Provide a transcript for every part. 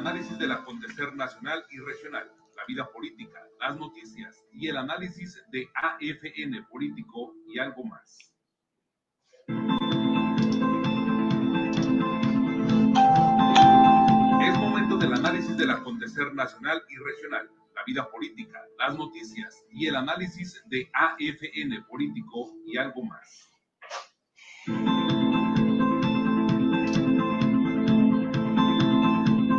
análisis del acontecer nacional y regional, la vida política, las noticias y el análisis de AFN Político y algo más. Es momento del análisis del acontecer nacional y regional, la vida política, las noticias y el análisis de AFN Político y algo más.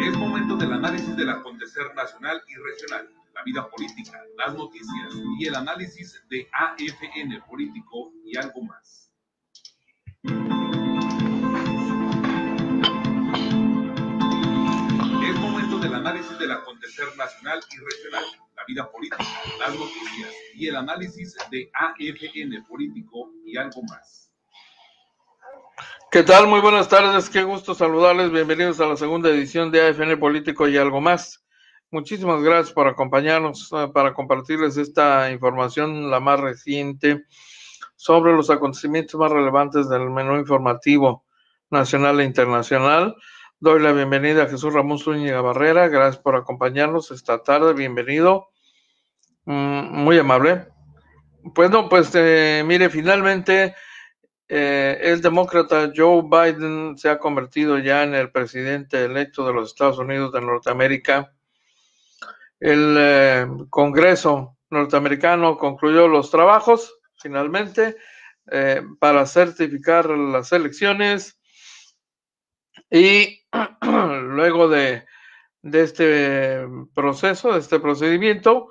Es momento del análisis del acontecer nacional y regional, la vida política, las noticias y el análisis de AFN Político y algo más. Es momento del análisis del acontecer nacional y regional, la vida política, las noticias y el análisis de AFN Político y algo más. ¿Qué tal? Muy buenas tardes, qué gusto saludarles, bienvenidos a la segunda edición de AFN Político y algo más. Muchísimas gracias por acompañarnos para compartirles esta información, la más reciente, sobre los acontecimientos más relevantes del menú informativo nacional e internacional. Doy la bienvenida a Jesús Ramón Zúñiga Barrera, gracias por acompañarnos esta tarde, bienvenido, muy amable. Bueno, pues mire, finalmente el demócrata Joe Biden se ha convertido ya en el presidente electo de los Estados Unidos de Norteamérica. El Congreso norteamericano concluyó los trabajos finalmente para certificar las elecciones y luego de este proceso, de este procedimiento,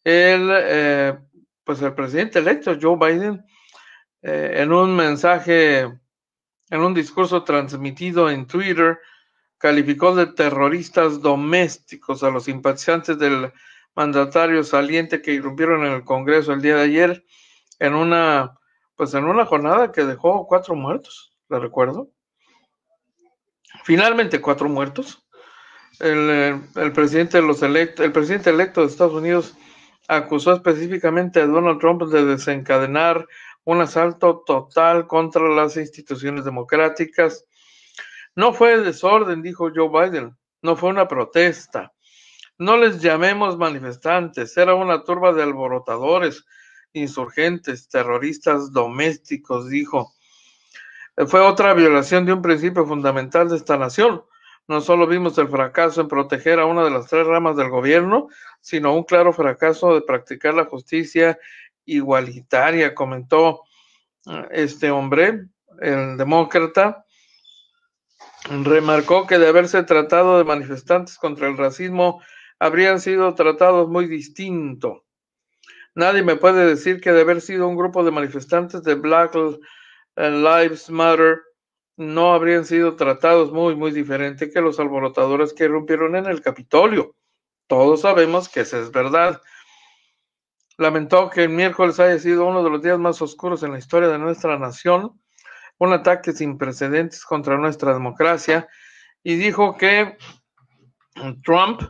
el presidente electo Joe Biden en un mensaje, en un discurso transmitido en Twitter, calificó de terroristas domésticos a los simpatizantes del mandatario saliente que irrumpieron en el Congreso el día de ayer en una jornada que dejó 4 muertos, ¿le recuerdo? Finalmente 4 muertos. El presidente electo de Estados Unidos acusó específicamente a Donald Trump de desencadenar un asalto total contra las instituciones democráticas. No fue desorden, dijo Joe Biden, no fue una protesta. No les llamemos manifestantes, era una turba de alborotadores, insurgentes, terroristas domésticos, dijo. Fue otra violación de un principio fundamental de esta nación. No solo vimos el fracaso en proteger a una de las 3 ramas del gobierno, sino un claro fracaso de practicar la justicia igualitaria, comentó este hombre, el demócrata. Remarcó que de haberse tratado de manifestantes contra el racismo, habrían sido tratados muy distinto. Nadie me puede decir que de haber sido un grupo de manifestantes de Black Lives Matter, no habrían sido tratados muy diferente que los alborotadores que irrumpieron en el Capitolio. Todos sabemos que eso es verdad. Lamentó que el miércoles haya sido uno de los días más oscuros en la historia de nuestra nación, un ataque sin precedentes contra nuestra democracia, y dijo que Trump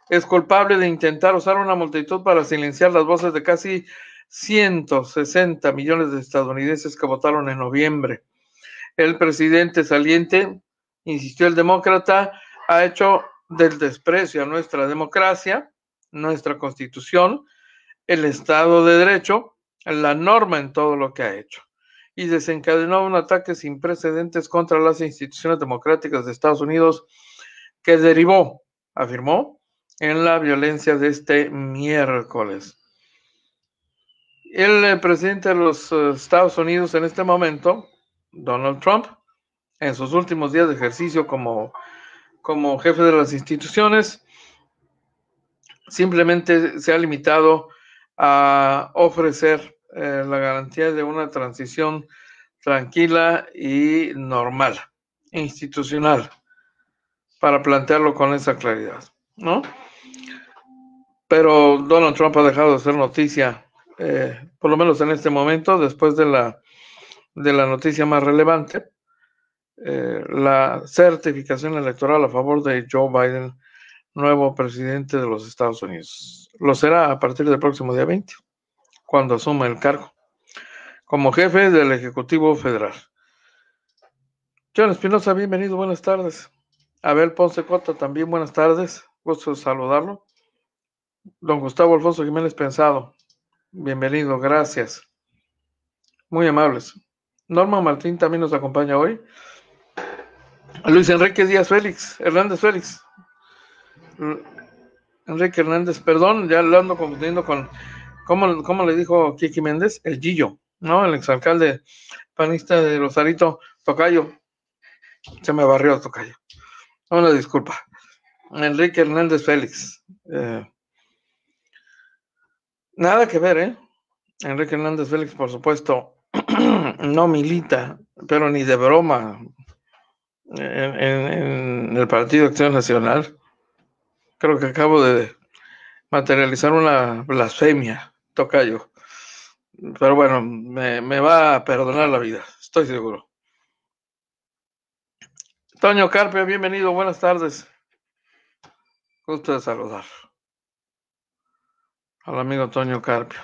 es culpable de intentar usar una multitud para silenciar las voces de casi 160 millones de estadounidenses que votaron en noviembre. El presidente saliente, insistió el demócrata, ha hecho del desprecio a nuestra democracia, nuestra constitución, el Estado de Derecho, la norma en todo lo que ha hecho, y desencadenó un ataque sin precedentes contra las instituciones democráticas de Estados Unidos que derivó, afirmó, en la violencia de este miércoles. El presidente de los Estados Unidos en este momento, Donald Trump, en sus últimos días de ejercicio como jefe de las instituciones, simplemente se ha limitado a ofrecer la garantía de una transición tranquila y normal, institucional, para plantearlo con esa claridad, ¿no? Pero Donald Trump ha dejado de ser noticia, por lo menos en este momento, después de la noticia más relevante, la certificación electoral a favor de Joe Biden, nuevo presidente de los Estados Unidos. Lo será a partir del próximo día 20, cuando asuma el cargo como jefe del Ejecutivo Federal. John Espinosa, bienvenido, buenas tardes. Abel Ponce Cota, también buenas tardes. Gusto de saludarlo. Don Gustavo Alfonso Jiménez Pensado, bienvenido, gracias. Muy amables. Norma Martín también nos acompaña hoy. Luis Enrique Díaz Hernández Félix. Enrique Hernández, perdón, ya lo ando confundiendo con, ¿cómo le dijo Kiki Méndez? El Gillo, ¿no? El exalcalde panista de Rosarito, Tocayo. Se me barrió Tocayo. Una disculpa. Enrique Hernández Félix. Nada que ver, ¿eh? Enrique Hernández Félix, por supuesto, no milita, pero ni de broma en el Partido Acción Nacional. Creo que acabo de materializar una blasfemia, Tocayo. Pero bueno, me va a perdonar la vida, estoy seguro. Toño Carpio, bienvenido, buenas tardes. Gusto de saludar al amigo Toño Carpio.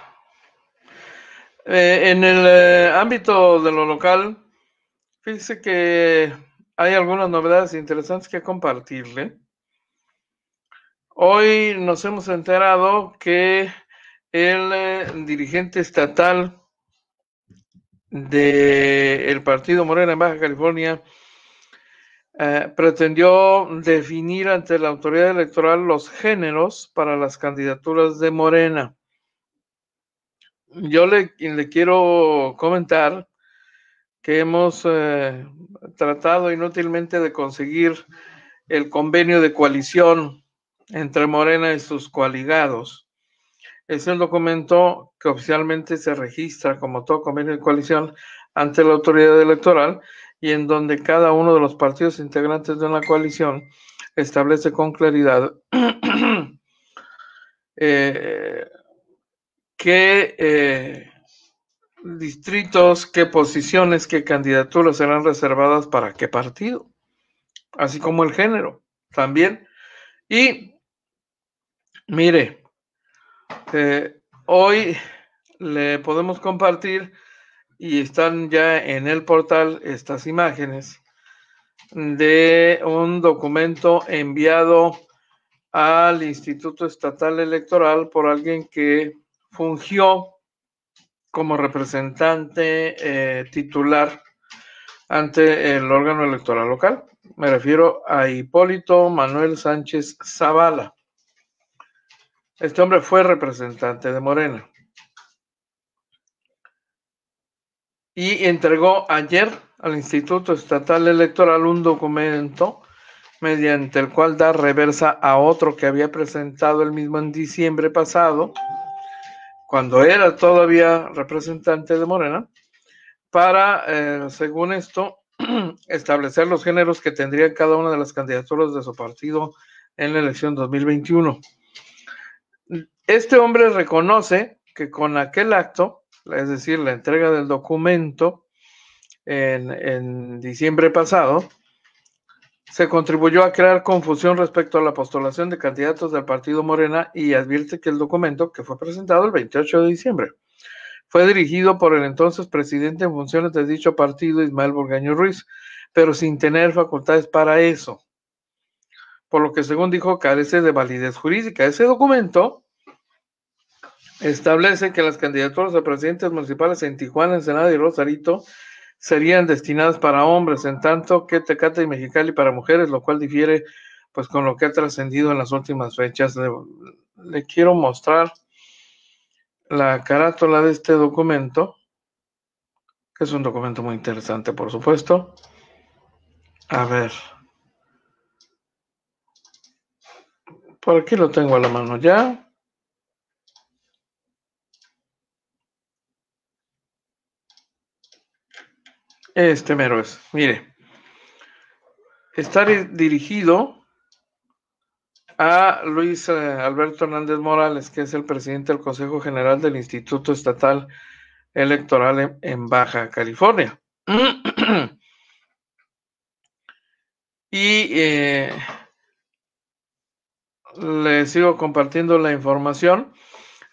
En el ámbito de lo local, fíjese que hay algunas novedades interesantes que compartirle. Hoy nos hemos enterado que el dirigente estatal del partido Morena en Baja California pretendió definir ante la autoridad electoral los géneros para las candidaturas de Morena. Yo le quiero comentar que hemos tratado inútilmente de conseguir el convenio de coalición entre Morena y sus coaligados. Es el documento que oficialmente se registra como todo convenio de coalición ante la autoridad electoral y en donde cada uno de los partidos integrantes de una coalición establece con claridad qué distritos, qué posiciones, qué candidaturas serán reservadas para qué partido, así como el género también. Y mire, hoy le podemos compartir y están ya en el portal estas imágenes de un documento enviado al Instituto Estatal Electoral por alguien que fungió como representante titular ante el órgano electoral local. Me refiero a Hipólito Manuel Sánchez Zavala. Este hombre fue representante de Morena y entregó ayer al Instituto Estatal Electoral un documento mediante el cual da reversa a otro que había presentado el mismo en diciembre pasado, cuando era todavía representante de Morena, para, según esto, establecer los géneros que tendrían cada una de las candidaturas de su partido en la elección 2021. Este hombre reconoce que con aquel acto, es decir, la entrega del documento en diciembre pasado, se contribuyó a crear confusión respecto a la postulación de candidatos del partido Morena y advierte que el documento, que fue presentado el 28 de diciembre, fue dirigido por el entonces presidente en funciones de dicho partido, Ismael Burgaño Ruiz, pero sin tener facultades para eso, por lo que, según dijo, carece de validez jurídica. Ese documento establece que las candidaturas a presidentes municipales en Tijuana, Ensenada y Rosarito serían destinadas para hombres, en tanto que Tecate y Mexicali para mujeres, lo cual difiere pues con lo que ha trascendido en las últimas fechas. Le quiero mostrar la carátula de este documento, que es un documento muy interesante, por supuesto. A ver, por aquí lo tengo a la mano ya. Este mero es, mire, está dirigido a Luis Alberto Hernández Morales, que es el presidente del Consejo General del Instituto Estatal Electoral en Baja California. Y le sigo compartiendo la información.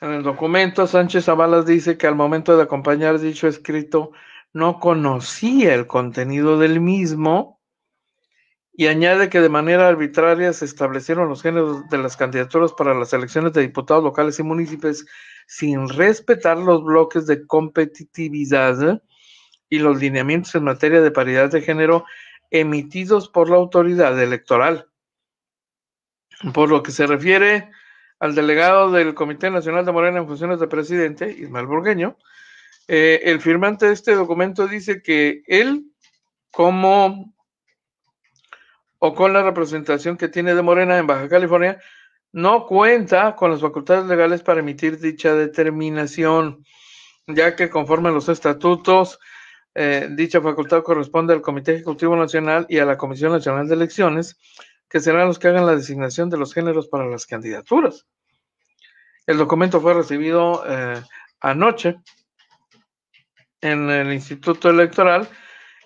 En el documento, Sánchez Zavala dice que al momento de acompañar dicho escrito no conocía el contenido del mismo y añade que de manera arbitraria se establecieron los géneros de las candidaturas para las elecciones de diputados locales y municipios sin respetar los bloques de competitividad y los lineamientos en materia de paridad de género emitidos por la autoridad electoral. Por lo que se refiere al delegado del Comité Nacional de Morena en funciones de presidente, Ismael Burgueño, el firmante de este documento dice que él, con la representación que tiene de Morena en Baja California, no cuenta con las facultades legales para emitir dicha determinación, ya que conforme a los estatutos, dicha facultad corresponde al Comité Ejecutivo Nacional y a la Comisión Nacional de Elecciones, que serán los que hagan la designación de los géneros para las candidaturas. El documento fue recibido anoche en el Instituto Electoral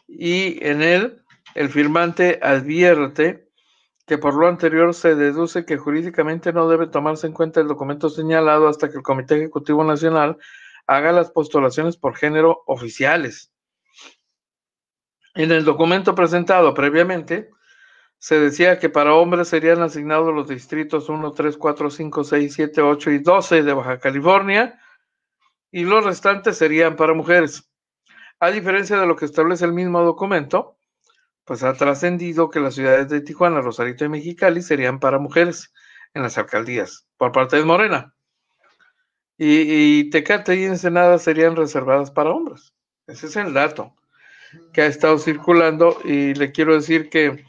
y en él el firmante advierte que por lo anterior se deduce que jurídicamente no debe tomarse en cuenta el documento señalado hasta que el Comité Ejecutivo Nacional haga las postulaciones por género oficiales. En el documento presentado previamente, se decía que para hombres serían asignados los distritos 1, 3, 4, 5, 6, 7, 8 y 12 de Baja California y los restantes serían para mujeres. A diferencia de lo que establece el mismo documento, pues ha trascendido que las ciudades de Tijuana, Rosarito y Mexicali serían para mujeres en las alcaldías por parte de Morena. Y Tecate y Ensenada serían reservadas para hombres. Ese es el dato que ha estado circulando y le quiero decir que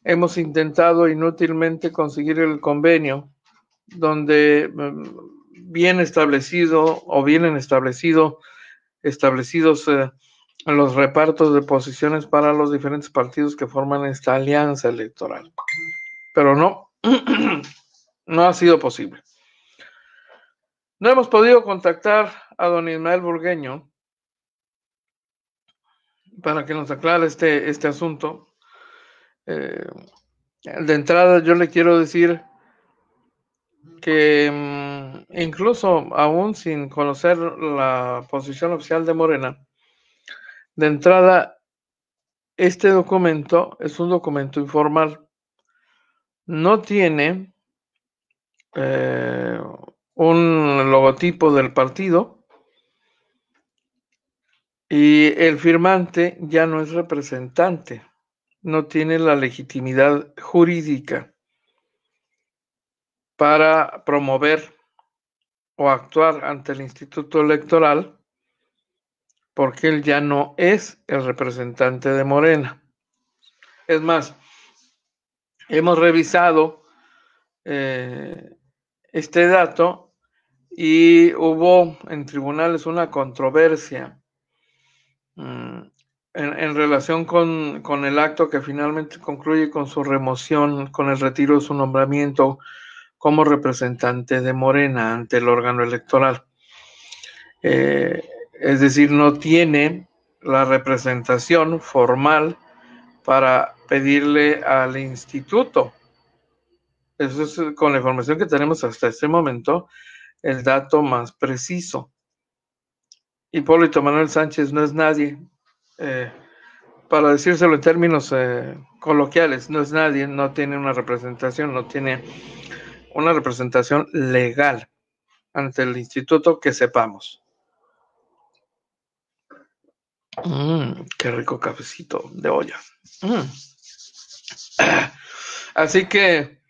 hemos intentado inútilmente conseguir el convenio donde vienen establecidos los repartos de posiciones para los diferentes partidos que forman esta alianza electoral. Pero no, no ha sido posible. No hemos podido contactar a don Ismael Burgueño para que nos aclare este asunto. De entrada yo le quiero decir que incluso aún sin conocer la posición oficial de Morena, de entrada este documento es un documento informal. No tiene un logotipo del partido y el firmante ya no es representante, no tiene la legitimidad jurídica para promover o actuar ante el Instituto Electoral porque él ya no es el representante de Morena. Es más, hemos revisado este dato y hubo en tribunales una controversia en relación con el acto que finalmente concluye con su remoción, con el retiro de su nombramiento como representante de Morena ante el órgano electoral. Es decir, no tiene la representación formal para pedirle al instituto. Eso es, con la información que tenemos hasta este momento, el dato más preciso. Hipólito Manuel Sánchez no es nadie, para decírselo en términos coloquiales, no es nadie, no tiene una representación, no tiene una representación legal ante el instituto que sepamos. Qué rico cafecito de olla. Así que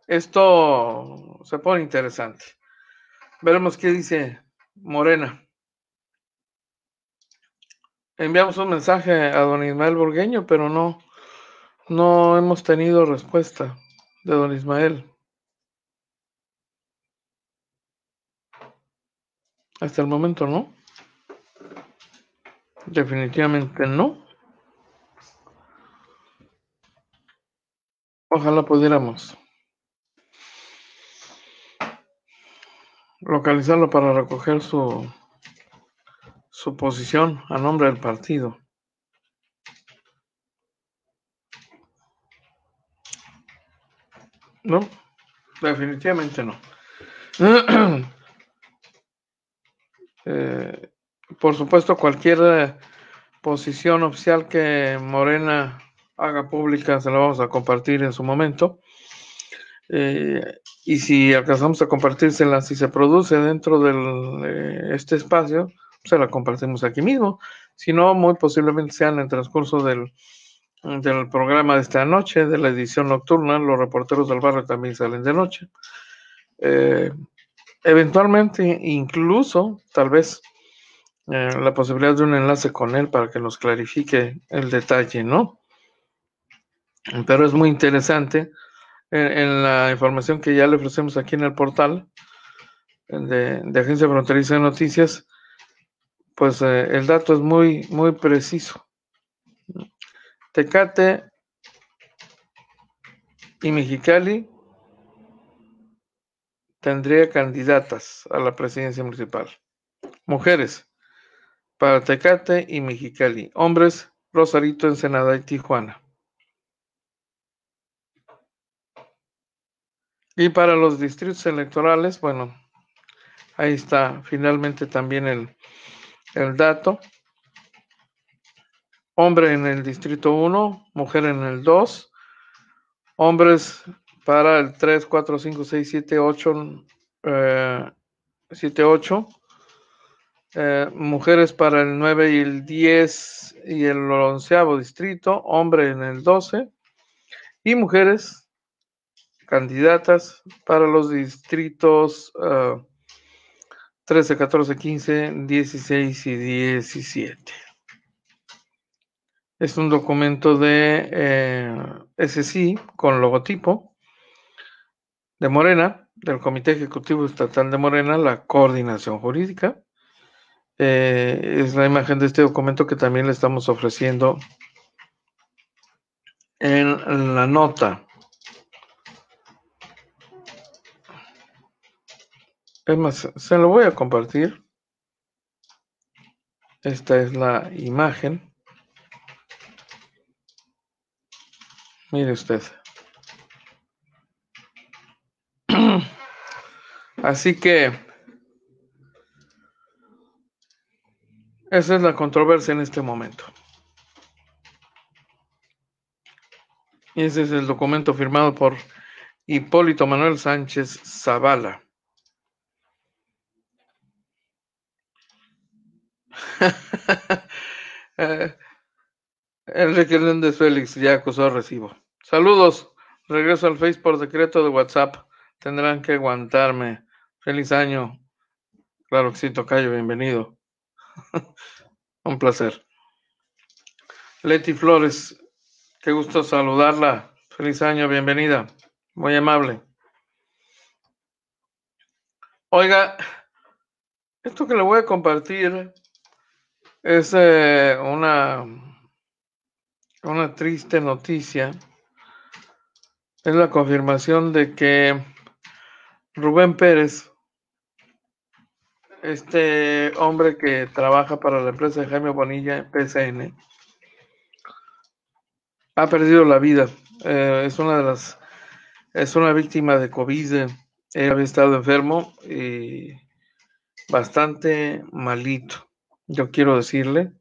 esto se pone interesante. Veremos qué dice Morena. Enviamos un mensaje a don Ismael Burgueño, pero no hemos tenido respuesta de don Ismael. Hasta el momento no. Definitivamente no. Ojalá pudiéramos localizarlo para recoger su posición a nombre del partido. No, definitivamente no. Por supuesto, cualquier posición oficial que Morena haga pública, se la vamos a compartir en su momento. Y si alcanzamos a compartírsela, si se produce dentro de este espacio, se la compartimos aquí mismo. Si no, muy posiblemente sea en el transcurso del programa de esta noche, de la edición nocturna. Los reporteros del barrio también salen de noche. Eventualmente, incluso, tal vez, la posibilidad de un enlace con él para que nos clarifique el detalle, ¿no? Pero es muy interesante en la información que ya le ofrecemos aquí en el portal de Agencia Fronteriza de Noticias, pues el dato es muy, muy preciso. Tecate y Mexicali tendría candidatas a la presidencia municipal. Mujeres para Tecate y Mexicali. Hombres, Rosarito, Ensenada y Tijuana. Y para los distritos electorales, bueno, ahí está finalmente también el dato. Hombre en el distrito 1, mujer en el 2, hombres para el 3, 4, 5, 6, 7, 8, 7, 8, mujeres para el 9 y el 10 y el 11º distrito, hombre en el 12, y mujeres candidatas para los distritos 13, 14, 15, 16 y 17. Es un documento de SSI con logotipo de Morena, del Comité Ejecutivo Estatal de Morena, la coordinación jurídica. Es la imagen de este documento que también le estamos ofreciendo en la nota. Es más, se lo voy a compartir. Esta es la imagen. Mire usted. Así que esa es la controversia en este momento. Y ese es el documento firmado por Hipólito Manuel Sánchez Zavala. Enrique Hernández Félix ya acusó recibo. Saludos. Regreso al Face por decreto de WhatsApp. Tendrán que aguantarme. Feliz año. Claro que sí, tocayo, bienvenido. Un placer. Leti Flores, qué gusto saludarla. Feliz año, bienvenida. Muy amable. Oiga, esto que le voy a compartir es una triste noticia. Es la confirmación de que Rubén Pérez, este hombre que trabaja para la empresa de Jaime Bonilla, PCN, ha perdido la vida. Es una víctima de COVID. Él había estado enfermo y bastante malito. Yo quiero decirle,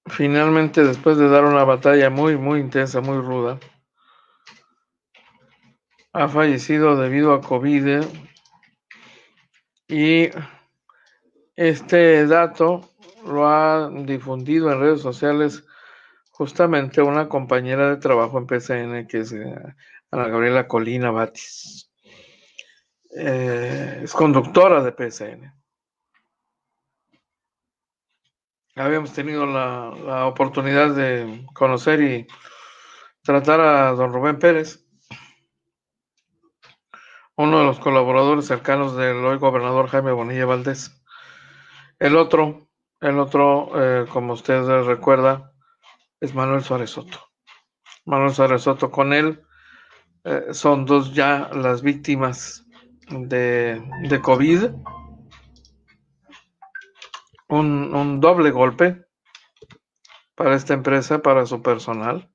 finalmente, después de dar una batalla muy, muy intensa, muy ruda, ha fallecido debido a COVID. Y este dato lo ha difundido en redes sociales justamente una compañera de trabajo en PCN, que es Ana Gabriela Colina Batis. Es conductora de PCN. Habíamos tenido la oportunidad de conocer y tratar a don Rubén Pérez, uno de los colaboradores cercanos del hoy gobernador Jaime Bonilla Valdés. El otro, como usted recuerda, es Manuel Suárez Soto. Manuel Suárez Soto, con él son dos ya las víctimas de COVID. Un doble golpe para esta empresa, para su personal.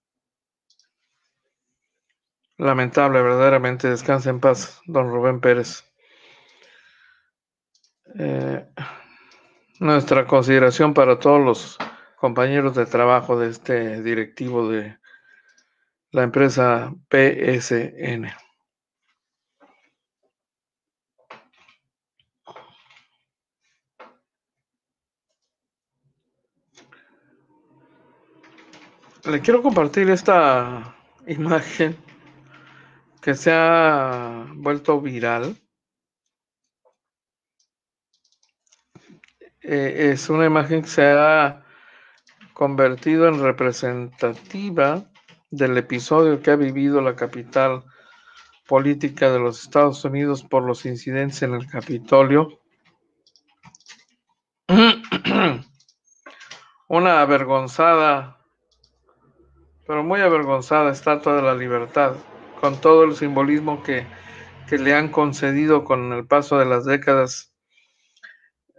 Lamentable, verdaderamente. Descanse en paz, don Rubén Pérez. Nuestra consideración para todos los compañeros de trabajo de este directivo de la empresa PSN. Le quiero compartir esta imagen que se ha vuelto viral. Es una imagen que se ha convertido en representativa del episodio que ha vivido la capital política de los Estados Unidos por los incidentes en el Capitolio. Una avergonzada, pero muy avergonzada Estatua de la Libertad, con todo el simbolismo que le han concedido con el paso de las décadas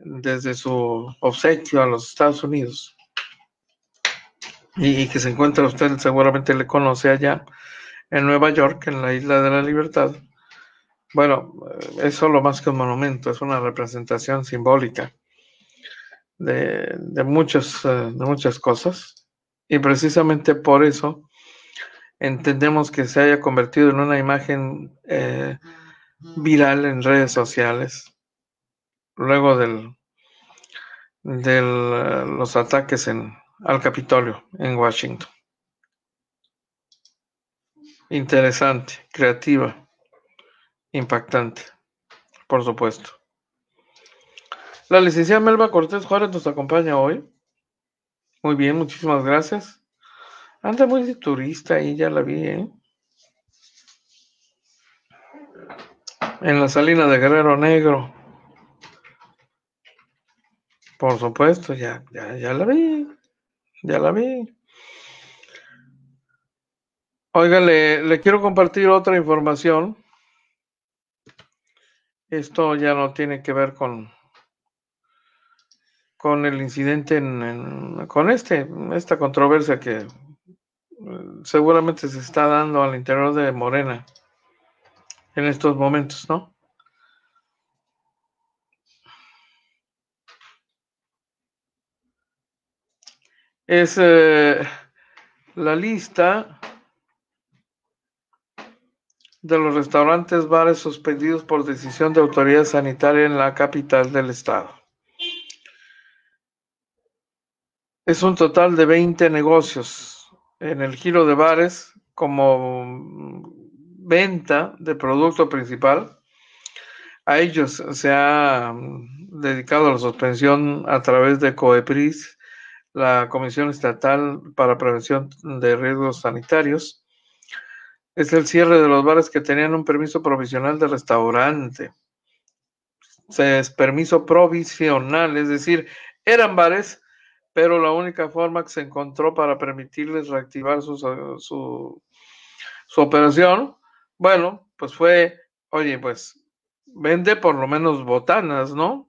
desde su obsequio a los Estados Unidos, y que se encuentra, usted seguramente le conoce allá en Nueva York, en la Isla de la Libertad. Bueno, es solo más que un monumento, es una representación simbólica de muchas cosas, y precisamente por eso entendemos que se haya convertido en una imagen viral en redes sociales luego de los ataques al Capitolio en Washington. Interesante, creativa, impactante, por supuesto. La licenciada Melba Cortés Juárez nos acompaña hoy. Muy bien, muchísimas gracias. Anda muy de turista y ya la vi, ¿eh? En la Salina de Guerrero Negro. Por supuesto, ya la vi. Ya la vi. Oiga, le quiero compartir otra información. Esto ya no tiene que ver con el incidente con esta controversia que seguramente se está dando al interior de Morena en estos momentos, ¿no? Es la lista de los restaurantes, bares suspendidos por decisión de autoridad sanitaria en la capital del estado. Es un total de 20 negocios en el giro de bares como venta de producto principal. A ellos se ha dedicado la suspensión a través de COEPRIS, la Comisión Estatal para Prevención de Riesgos Sanitarios. Es el cierre de los bares que tenían un permiso provisional de restaurante. Es permiso provisional, es decir, eran bares, pero la única forma que se encontró para permitirles reactivar su operación, bueno, pues fue, oye, pues vende por lo menos botanas, ¿no?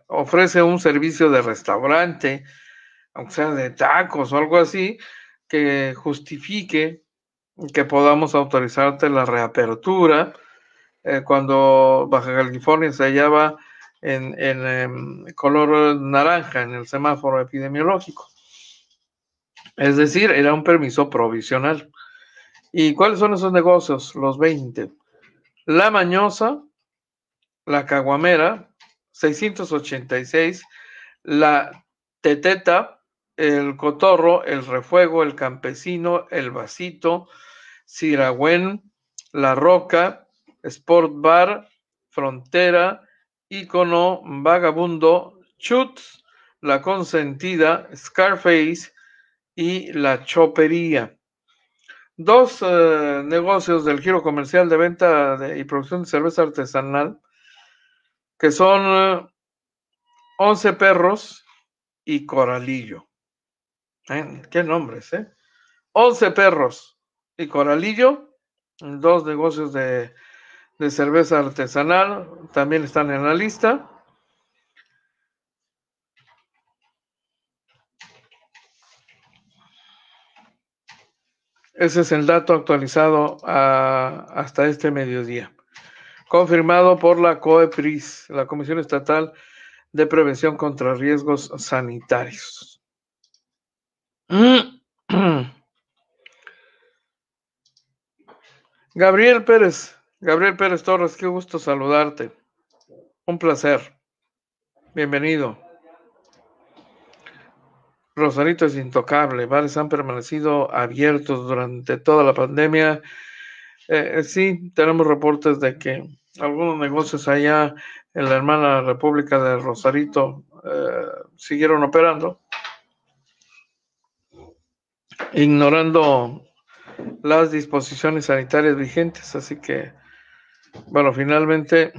Ofrece un servicio de restaurante, aunque sea de tacos o algo así, que justifique que podamos autorizarte la reapertura cuando Baja California se hallaba en color naranja en el semáforo epidemiológico. Es decir, era un permiso provisional. ¿Y cuáles son esos negocios? Los 20. La Mañosa, La Caguamera, 686, La Teteta, El Cotorro, El Refuego, El Campesino, El Vasito, Siragüen, La Roca, Sport Bar, Frontera, Ícono, Vagabundo, Chutz, La Consentida, Scarface y La Chopería. Dos negocios del giro comercial de venta y producción de cerveza artesanal, que son 11 Perros y Coralillo. ¿Qué nombres, 11 Perros y Coralillo, dos negocios de cerveza artesanal, también están en la lista. Ese es el dato actualizado hasta este mediodía, confirmado por la COEPRIS, la Comisión Estatal de Prevención contra Riesgos Sanitarios. Gabriel Pérez Torres, qué gusto saludarte. Un placer. Bienvenido. Rosarito es intocable. Bares han permanecido abiertos durante toda la pandemia. Sí, tenemos reportes de que algunos negocios allá en la hermana República de Rosarito siguieron operando, ignorando las disposiciones sanitarias vigentes. Así que, bueno, finalmente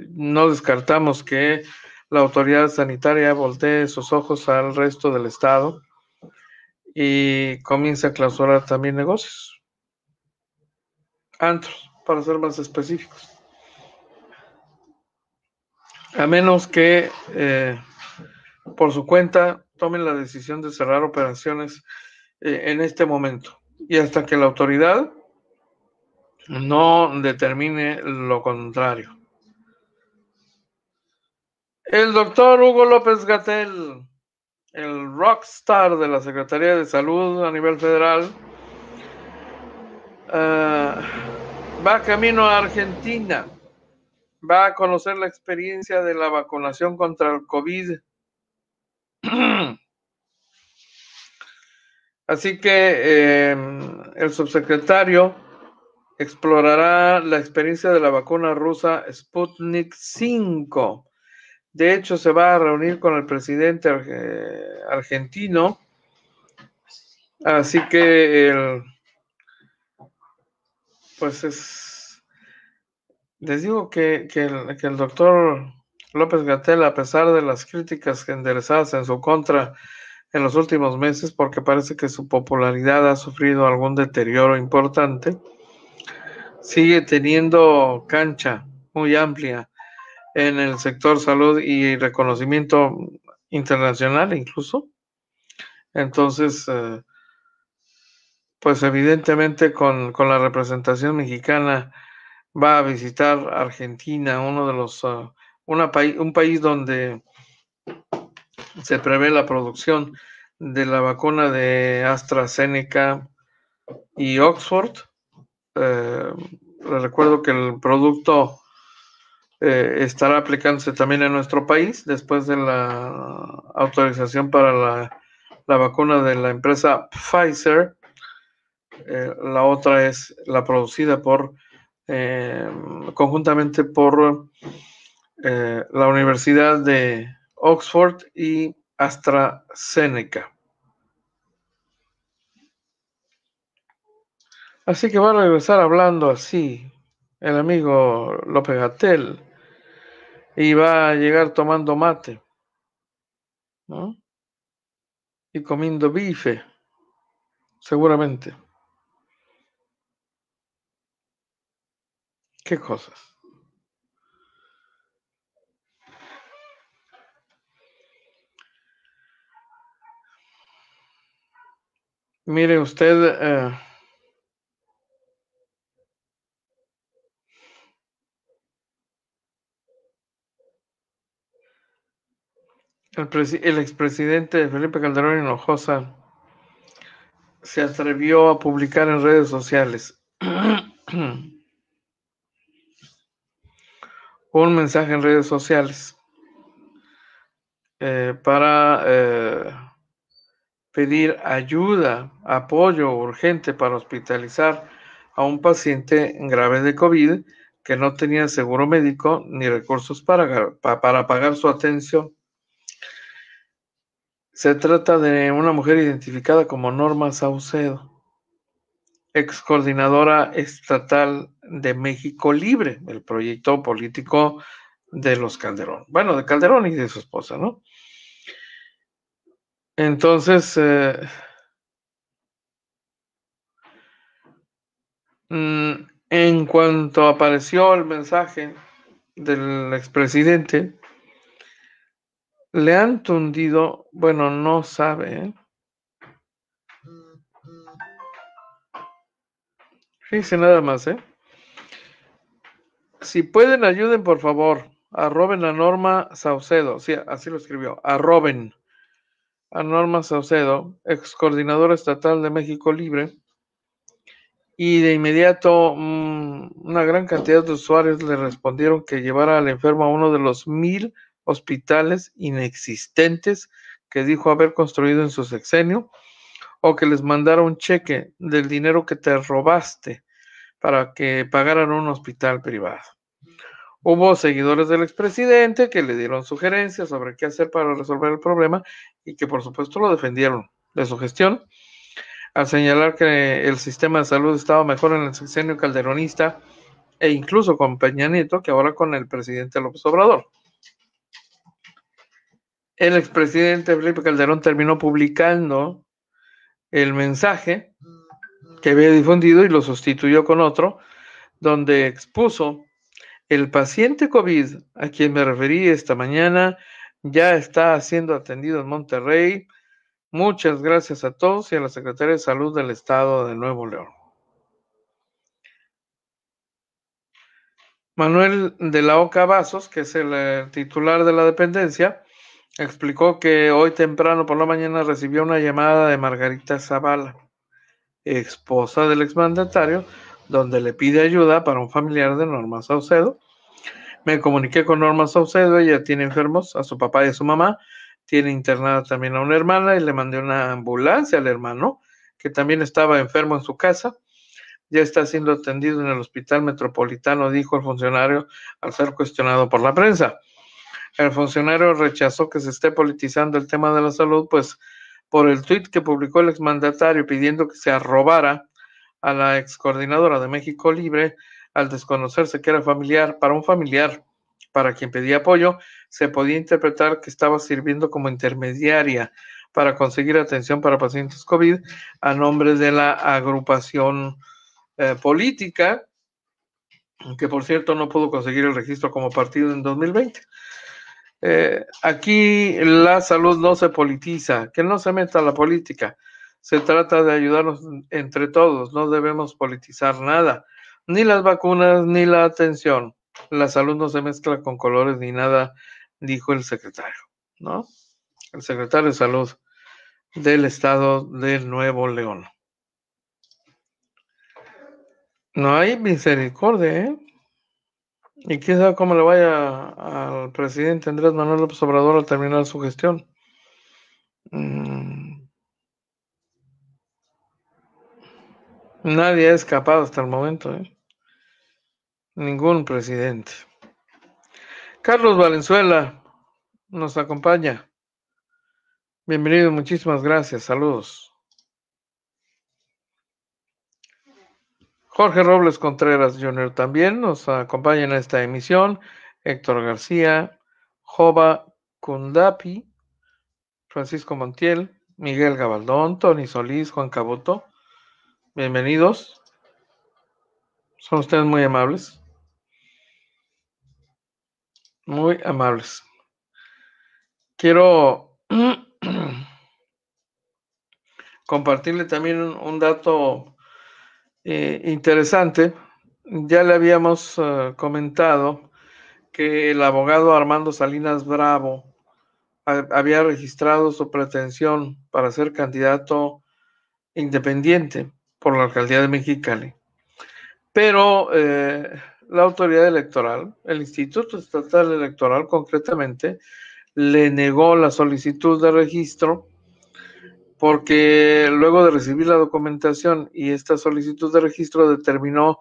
no descartamos que la autoridad sanitaria voltee sus ojos al resto del estado y comience a clausurar también negocios, antros, para ser más específicos. A menos que por su cuenta tomen la decisión de cerrar operaciones en este momento y hasta que la autoridad no determine lo contrario. El doctor Hugo López-Gatell, el rockstar de la Secretaría de Salud a nivel federal, va camino a Argentina. Va a conocer la experiencia de la vacunación contra el COVID. Así que el subsecretario explorará la experiencia de la vacuna rusa Sputnik 5. De hecho, se va a reunir con el presidente argentino. Así que, les digo que el doctor López-Gatell, a pesar de las críticas enderezadas en su contra en los últimos meses, porque parece que su popularidad ha sufrido algún deterioro importante, sigue teniendo cancha muy amplia en el sector salud y reconocimiento internacional incluso. Entonces, pues evidentemente con la representación mexicana va a visitar Argentina, uno de los un país donde se prevé la producción de la vacuna de AstraZeneca y Oxford. Les recuerdo que el producto estará aplicándose también en nuestro país después de la autorización para la vacuna de la empresa Pfizer. La otra es la producida conjuntamente por la Universidad de Oxford y AstraZeneca. Así que va a regresar hablando así el amigo López-Gatell y va a llegar tomando mate, ¿no? Y comiendo bife, seguramente. ¿Qué cosas? Mire usted, el expresidente Felipe Calderón Hinojosa se atrevió a publicar en redes sociales un mensaje en redes sociales para pedir ayuda, apoyo urgente para hospitalizar a un paciente grave de COVID que no tenía seguro médico ni recursos para pagar su atención. Se trata de una mujer identificada como Norma Saucedo, ex coordinadora estatal de México Libre, el proyecto político de los Calderón. Bueno, de Calderón y de su esposa, ¿no? Entonces, en cuanto apareció el mensaje del expresidente, le han tundido, bueno, no sabe, ¿eh? Fíjense nada más, ¿eh? Si pueden, ayuden, por favor. Arroben a Norma Saucedo. Sí, así lo escribió. Arroben. a Norma Saucedo, ex coordinadora estatal de México Libre, y de inmediato una gran cantidad de usuarios le respondieron que llevara al enfermo a uno de los 1,000 hospitales inexistentes que dijo haber construido en su sexenio, o que les mandara un cheque del dinero que te robaste para que pagaran un hospital privado. Hubo seguidores del expresidente que le dieron sugerencias sobre qué hacer para resolver el problema y que por supuesto lo defendieron de su gestión, al señalar que el sistema de salud estaba mejor en el sexenio calderonista e incluso con Peña Nieto que ahora con el presidente López Obrador. El expresidente Felipe Calderón terminó publicando el mensaje que había difundido y lo sustituyó con otro, donde expuso: el paciente COVID a quien me referí esta mañana ya está siendo atendido en Monterrey. Muchas gracias a todos y a la Secretaría de Salud del Estado de Nuevo León. Manuel de la Oca Vasos, que es el titular de la dependencia, explicó que hoy temprano por la mañana recibió una llamada de Margarita Zavala, esposa del exmandatario, donde le pide ayuda para un familiar de Norma Saucedo. Me comuniqué con Norma Saucedo, ella tiene enfermos a su papá y a su mamá, tiene internada también a una hermana y le mandé una ambulancia al hermano, que también estaba enfermo en su casa. Ya está siendo atendido en el Hospital Metropolitano, dijo el funcionario al ser cuestionado por la prensa. El funcionario rechazó que se esté politizando el tema de la salud, pues por el tuit que publicó el exmandatario pidiendo que se arrobara a la excoordinadora de México Libre, al desconocerse que era familiar para quien pedía apoyo, se podía interpretar que estaba sirviendo como intermediaria para conseguir atención para pacientes COVID a nombre de la agrupación política, que por cierto no pudo conseguir el registro como partido en 2020. Aquí la salud no se politiza, que no se meta la política. Se trata de ayudarnos entre todos, no debemos politizar nada, ni las vacunas ni la atención. La salud no se mezcla con colores ni nada, dijo el secretario, ¿no? El secretario de Salud del Estado de Nuevo León. No hay misericordia, ¿eh? Y quién sabe cómo le vaya al presidente Andrés Manuel López Obrador al terminar su gestión. Nadie ha escapado hasta el momento, ¿eh? Ningún presidente. Carlos Valenzuela nos acompaña. Bienvenido, muchísimas gracias. Saludos. Jorge Robles Contreras Jr. también nos acompaña en esta emisión. Héctor García, Jova Kundapi, Francisco Montiel, Miguel Gabaldón, Tony Solís, Juan Caboto. Bienvenidos. Son ustedes muy amables. Muy amables. Quiero compartirle también un dato interesante. Ya le habíamos comentado que el abogado Armando Salinas Bravo había registrado su pretensión para ser candidato independiente por la alcaldía de Mexicali. Pero la autoridad electoral, el Instituto Estatal Electoral concretamente, le negó la solicitud de registro porque luego de recibir la documentación y esta solicitud de registro determinó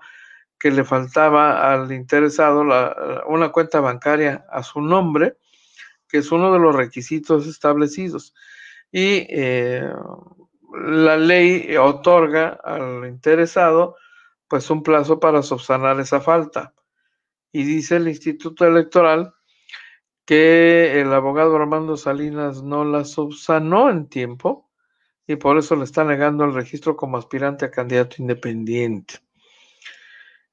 que le faltaba al interesado una cuenta bancaria a su nombre, que es uno de los requisitos establecidos. Y la ley otorga al interesado pues un plazo para subsanar esa falta. Y dice el Instituto Electoral que el abogado Armando Salinas no la subsanó en tiempo y por eso le está negando el registro como aspirante a candidato independiente.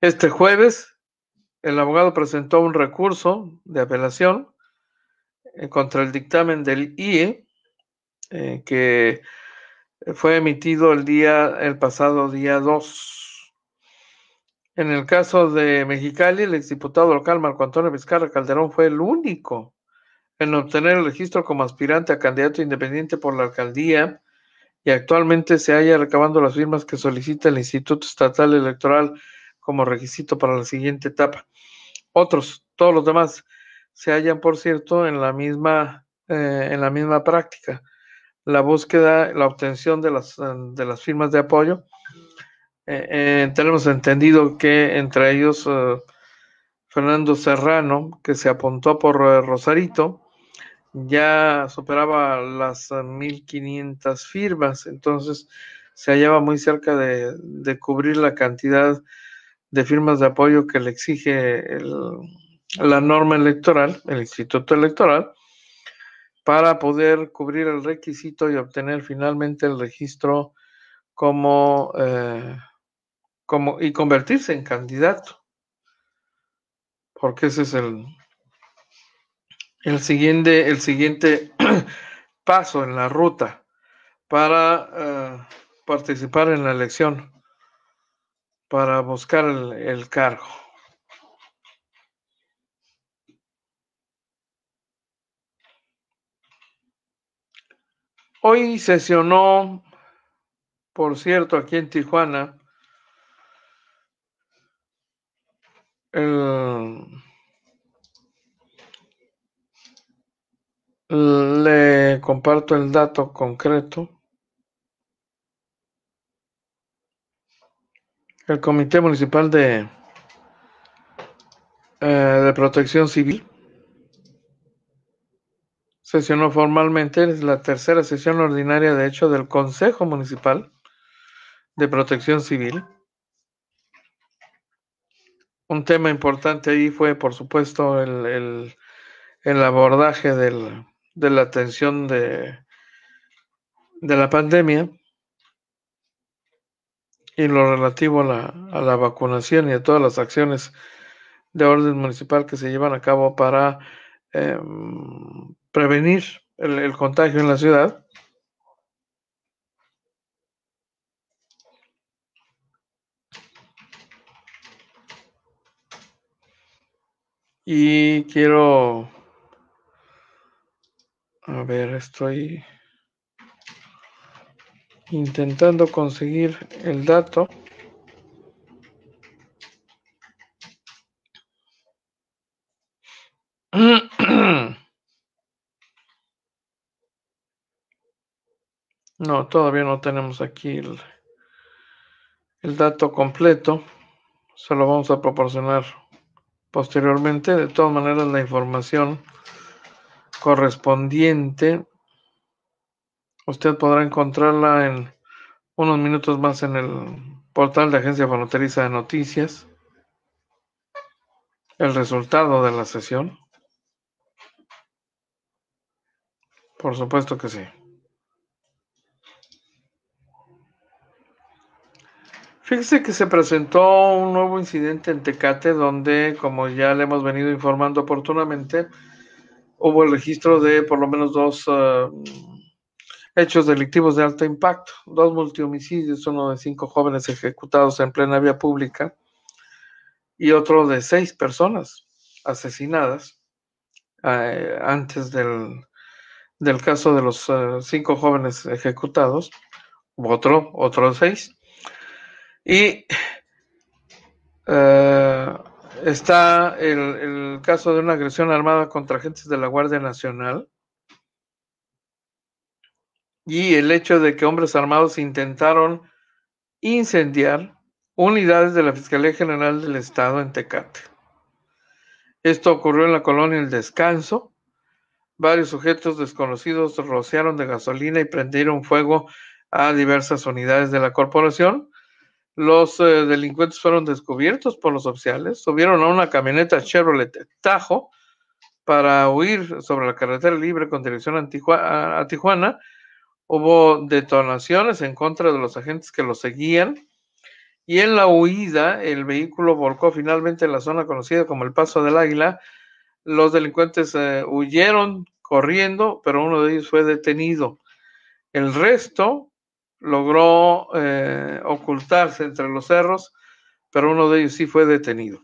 Este jueves, el abogado presentó un recurso de apelación contra el dictamen del IE, que fue emitido el pasado día 2. En el caso de Mexicali, el exdiputado local Marco Antonio Vizcarra Calderón fue el único en obtener el registro como aspirante a candidato independiente por la alcaldía y actualmente se halla recabando las firmas que solicita el Instituto Estatal Electoral como requisito para la siguiente etapa. Todos los demás, se hallan, por cierto, en la misma práctica. La búsqueda, la obtención de las firmas de apoyo. Tenemos entendido que entre ellos Fernando Serrano, que se apuntó por Rosarito, ya superaba las 1,500 firmas, entonces se hallaba muy cerca de cubrir la cantidad de firmas de apoyo que le exige la norma electoral, el Instituto Electoral, para poder cubrir el requisito y obtener finalmente el registro y convertirse en candidato, porque ese es el siguiente paso en la ruta para participar en la elección, para buscar el cargo. Hoy sesionó, por cierto, aquí en Tijuana, le comparto el dato concreto. El Comité Municipal de Protección Civil sesionó formalmente, es la tercera sesión ordinaria, de hecho, del Consejo Municipal de Protección Civil. Un tema importante ahí fue, por supuesto, el abordaje de la atención de la pandemia y lo relativo a la vacunación y a todas las acciones de orden municipal que se llevan a cabo para prevenir el contagio en la ciudad. Y quiero, a ver, estoy intentando conseguir el dato. No, todavía no tenemos aquí el dato completo. Se lo vamos a proporcionar posteriormente. De todas maneras, la información correspondiente usted podrá encontrarla en unos minutos más en el portal de Agencia Fronteriza de Noticias. El resultado de la sesión. Por supuesto que sí. Fíjese que se presentó un nuevo incidente en Tecate donde, como ya le hemos venido informando oportunamente, hubo el registro de por lo menos 2 hechos delictivos de alto impacto, 2 multihomicidios, uno de 5 jóvenes ejecutados en plena vía pública y otro de 6 personas asesinadas antes del caso de los 5 jóvenes ejecutados, otro de 6. Y está el caso de una agresión armada contra agentes de la Guardia Nacional y el hecho de que hombres armados intentaron incendiar unidades de la Fiscalía General del Estado en Tecate. Esto ocurrió en la colonia El Descanso. Varios sujetos desconocidos rociaron de gasolina y prendieron fuego a diversas unidades de la corporación. Los delincuentes fueron descubiertos por los oficiales, subieron a una camioneta Chevrolet Tajo para huir sobre la carretera libre con dirección a Tijuana. Hubo detonaciones en contra de los agentes que los seguían y en la huida el vehículo volcó finalmente en la zona conocida como el Paso del Águila. Los delincuentes huyeron corriendo, pero uno de ellos fue detenido. El resto logró ocultarse entre los cerros, pero uno de ellos sí fue detenido.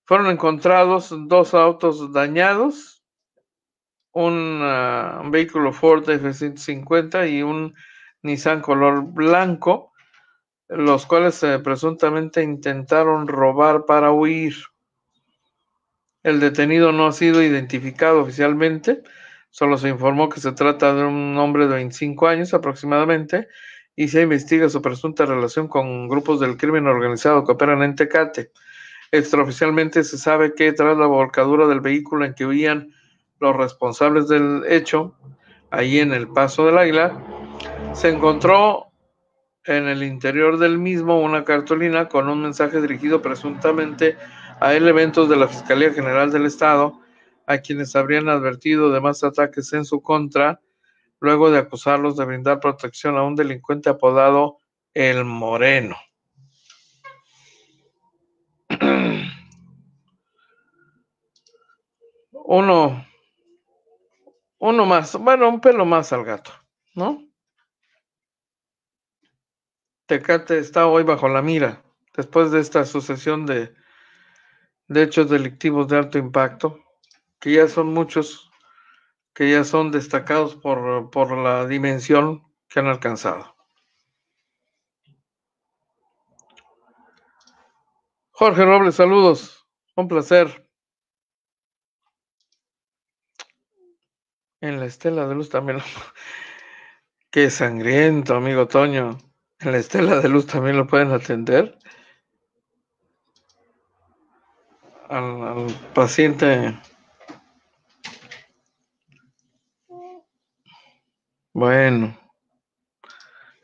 Fueron encontrados 2 autos dañados un vehículo Ford F-150 y un Nissan color blanco, los cuales presuntamente intentaron robar para huir. El detenido no ha sido identificado oficialmente, solo se informó que se trata de un hombre de 25 años aproximadamente y se investiga su presunta relación con grupos del crimen organizado que operan en Tecate. Extraoficialmente se sabe que tras la volcadura del vehículo en que huían los responsables del hecho, ahí en el Paso del Águila, se encontró en el interior del mismo una cartulina con un mensaje dirigido presuntamente a elementos de la Fiscalía General del Estado, a quienes habrían advertido de más ataques en su contra, luego de acusarlos de brindar protección a un delincuente apodado El Moreno. Uno más, bueno, un pelo más al gato, ¿no? Tecate está hoy bajo la mira, después de esta sucesión de hechos delictivos de alto impacto, que ya son muchos, que ya son destacados por la dimensión que han alcanzado. Jorge Robles, saludos, un placer. En la Estela de Luz también. Qué sangriento, amigo Toño. En la Estela de Luz también lo pueden atender al paciente. Bueno,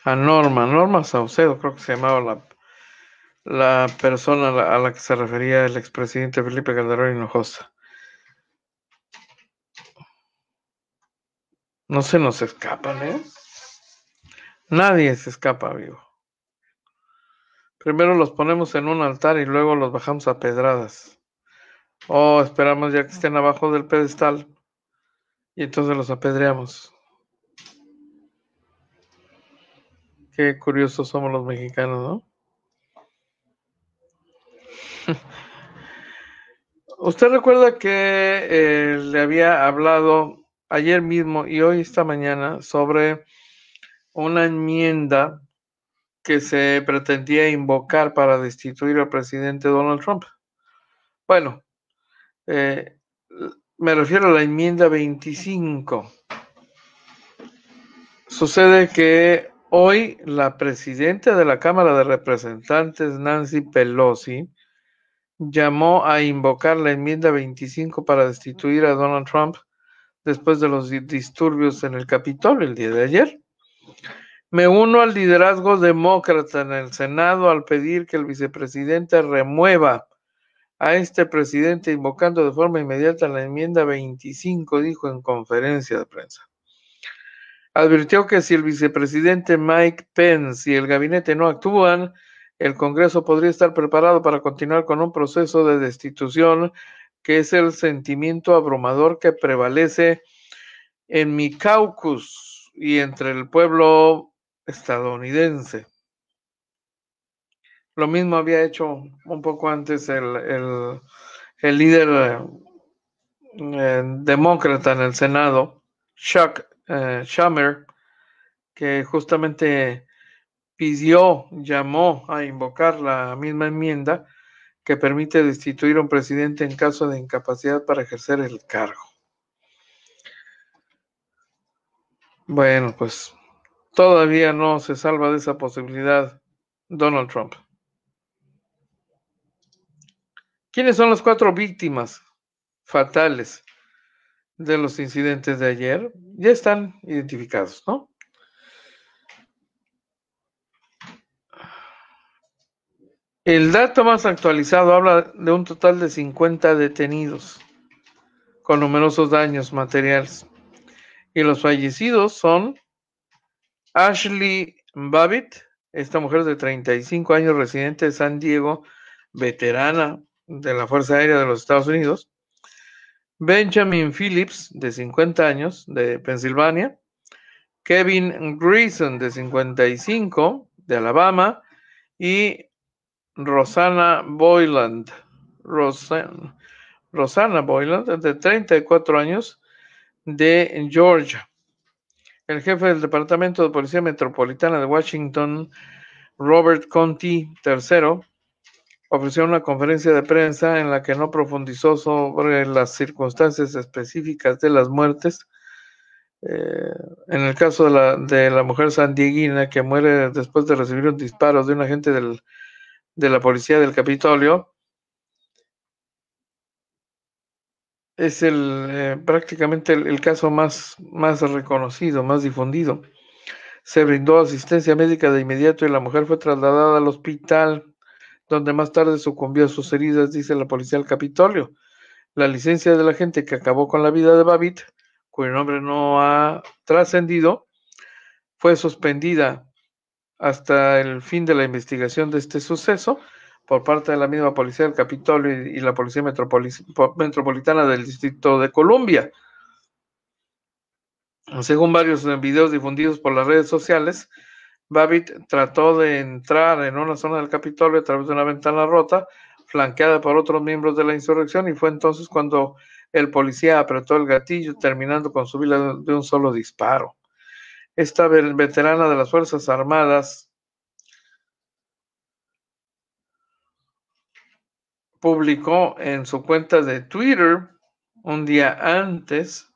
a Norma Saucedo, creo que se llamaba la persona a la que se refería el expresidente Felipe Calderón Hinojosa. No se nos escapan, ¿eh? Nadie se escapa, amigo. Primero los ponemos en un altar y luego los bajamos a pedradas. O esperamos ya que estén abajo del pedestal y entonces los apedreamos. Qué curiosos somos los mexicanos, ¿no? Usted recuerda que le había hablado ayer mismo y hoy esta mañana sobre una enmienda que se pretendía invocar para destituir al presidente Donald Trump. Bueno, me refiero a la enmienda 25. Sucede que hoy la presidenta de la Cámara de Representantes, Nancy Pelosi, llamó a invocar la enmienda 25 para destituir a Donald Trump después de los disturbios en el Capitolio el día de ayer. Me uno al liderazgo demócrata en el Senado al pedir que el vicepresidente remueva a este presidente invocando de forma inmediata la enmienda 25, dijo en conferencia de prensa. Advirtió que si el vicepresidente Mike Pence y el gabinete no actúan, el Congreso podría estar preparado para continuar con un proceso de destitución que es el sentimiento abrumador que prevalece en mi caucus y entre el pueblo estadounidense. Lo mismo había hecho un poco antes el líder demócrata en el Senado, Chuck Schumer, que justamente llamó a invocar la misma enmienda que permite destituir a un presidente en caso de incapacidad para ejercer el cargo. Bueno, pues todavía no se salva de esa posibilidad Donald Trump. ¿Quiénes son las 4 víctimas fatales de los incidentes de ayer? Ya están identificados, ¿no? El dato más actualizado habla de un total de 50 detenidos con numerosos daños materiales. Y los fallecidos son Ashley Babbitt, esta mujer de 35 años, residente de San Diego, veterana de la Fuerza Aérea de los Estados Unidos. Benjamin Phillips, de 50 años, de Pensilvania. Kevin Greason, de 55, de Alabama. Y Rosanna Boyland, de 34 años, de Georgia. El jefe del Departamento de Policía Metropolitana de Washington, Robert Conti III, ofreció una conferencia de prensa en la que no profundizó sobre las circunstancias específicas de las muertes. En el caso de la mujer sandieguina que muere después de recibir un disparo de un agente de la policía del Capitolio, es prácticamente el caso más reconocido, más difundido. Se brindó asistencia médica de inmediato y la mujer fue trasladada al hospital, donde más tarde sucumbió a sus heridas, dice la policía del Capitolio. La licencia del agente que acabó con la vida de Babbitt, cuyo nombre no ha trascendido, fue suspendida hasta el fin de la investigación de este suceso por parte de la misma policía del Capitolio y la policía metropolitana del Distrito de Columbia. Según varios videos difundidos por las redes sociales, Babbitt trató de entrar en una zona del Capitolio a través de una ventana rota, flanqueada por otros miembros de la insurrección, y fue entonces cuando el policía apretó el gatillo, terminando con su vida de un solo disparo. Esta veterana de las Fuerzas Armadas publicó en su cuenta de Twitter un día antes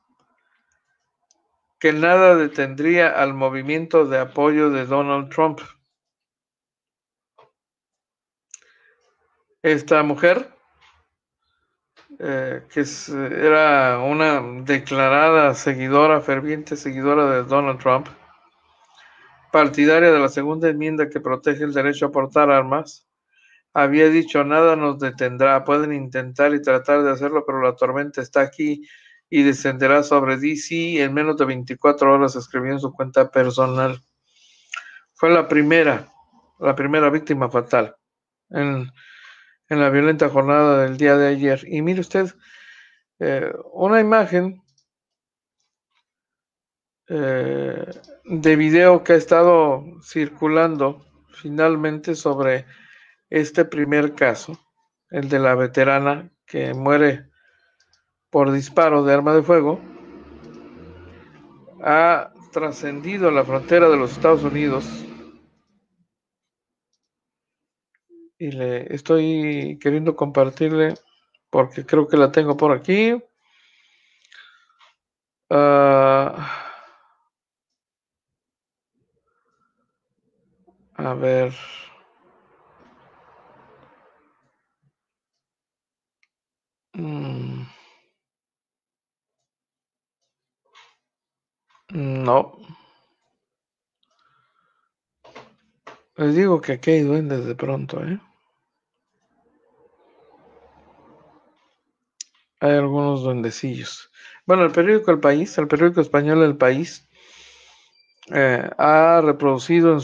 que nada detendría al movimiento de apoyo de Donald Trump. Esta mujer, que era una declarada seguidora, ferviente seguidora de Donald Trump, partidaria de la segunda enmienda que protege el derecho a portar armas, había dicho: nada nos detendrá, pueden intentar y tratar de hacerlo, pero la tormenta está aquí y descenderá sobre DC en menos de 24 horas, escribió en su cuenta personal. Fue la primera víctima fatal en la violenta jornada del día de ayer. Y mire usted, una imagen de video que ha estado circulando finalmente sobre este primer caso, el de la veterana que muere por disparo de arma de fuego, ha trascendido la frontera de los Estados Unidos, y le estoy queriendo compartirle porque creo que la tengo por aquí. A ver. No. Les digo que aquí hay duendes de pronto, ¿eh? Hay algunos duendecillos. Bueno, el periódico español El País, ha reproducido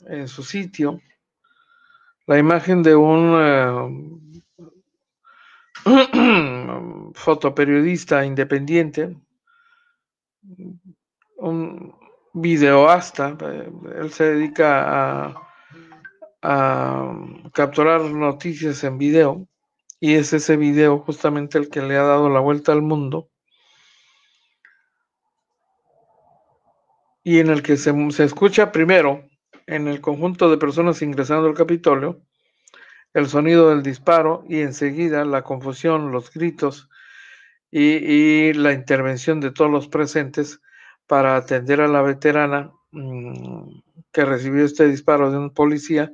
en su sitio la imagen de un fotoperiodista independiente, un videoasta. Él se dedica a capturar noticias en video, y es ese video justamente el que le ha dado la vuelta al mundo, y en el que se escucha primero, en el conjunto de personas ingresando al Capitolio, el sonido del disparo, y enseguida la confusión, los gritos y la intervención de todos los presentes para atender a la veterana que recibió este disparo de un policía.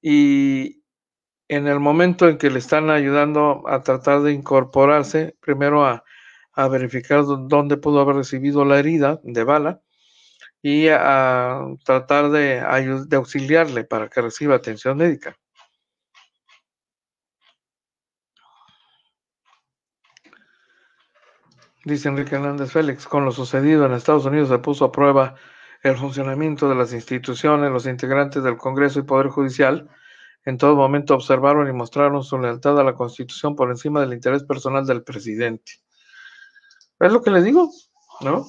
Y en el momento en que le están ayudando a tratar de incorporarse, primero a verificar dónde pudo haber recibido la herida de bala, y a tratar de auxiliarle para que reciba atención médica. Dice Enrique Hernández Félix: con lo sucedido en Estados Unidos se puso a prueba el funcionamiento de las instituciones. Los integrantes del Congreso y Poder Judicial en todo momento observaron y mostraron su lealtad a la Constitución por encima del interés personal del presidente. ¿Es lo que le digo? ¿No?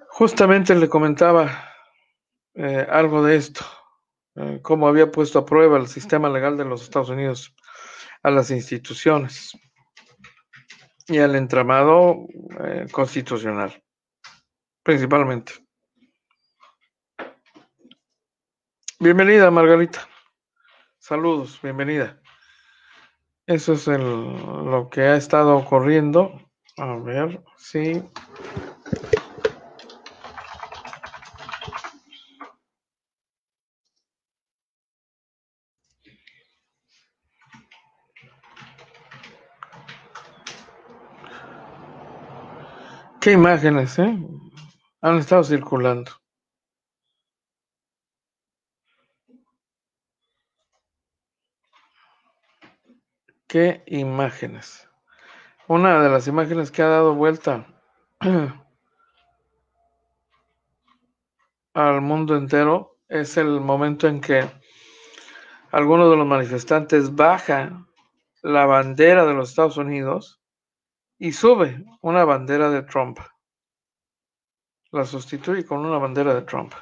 Justamente le comentaba algo de esto, cómo había puesto a prueba el sistema legal de los Estados Unidos a las instituciones. y al entramado constitucional, principalmente. Bienvenida, Margarita. Saludos, bienvenida. Eso es lo que ha estado ocurriendo. A ver, sí. ¿Qué imágenes, han estado circulando? ¿Qué imágenes? Una de las imágenes que ha dado vuelta al mundo entero es el momento en que algunos de los manifestantes bajan la bandera de los Estados Unidos y sube una bandera de Trump. La sustituye con una bandera de Trump.